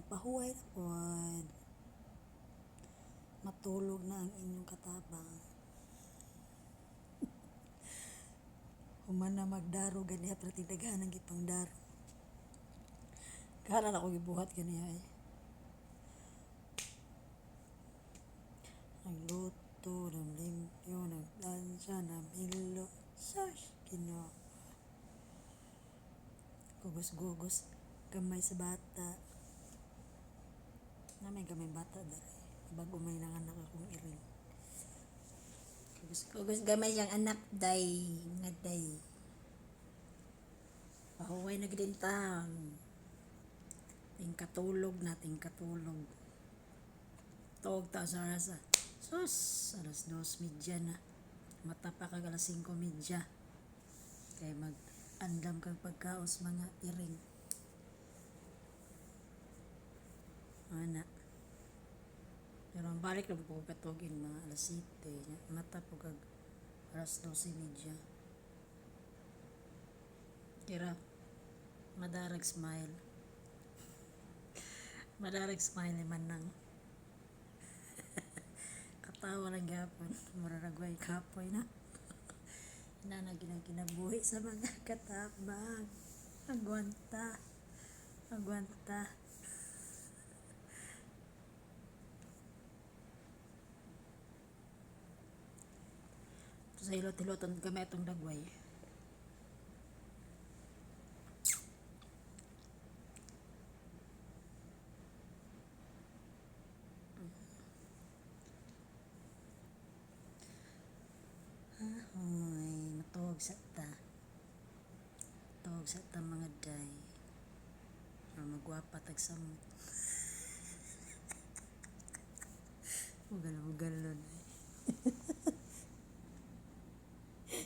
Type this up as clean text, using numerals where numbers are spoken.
Pahuway na pod. Matulog na ang inyong katabang. Human na magdaro ganiha pero tindagan ang gipang daro. Kala na ko gibuhat ganiha eh. Nagluto, naglimpyo, nagplansya, namilo. Sus, Ginoo. Gugos-gugos gamay sa bata. Na may gamay bata dara. Bago may nanganak akong iring. Gugos gamay yang anak day, nga day. Pahuway na gid intang. Tingkatulog na, tingkatulog. Tuog ta sa rasa. Sus, alas 2:30 na. Mata pa kag alas 5:30. Kay mag-andam kag pagkaos mga iring. Ana. Pero ang balik na po katugin mga alas 7. Mata po kag alas 12:30. Kira, madarag smile. Madarag smile man nang. Katawa lang gapon. Muraragway kapoy na. Nanagin ang kinabuhi sa mga katabang. Agwanta. Agwanta. Sa hilot-hiloton kami itong dagway. Ahoy, matuog sa ta. Tuog sa ta mga day. Magwapa tag samot.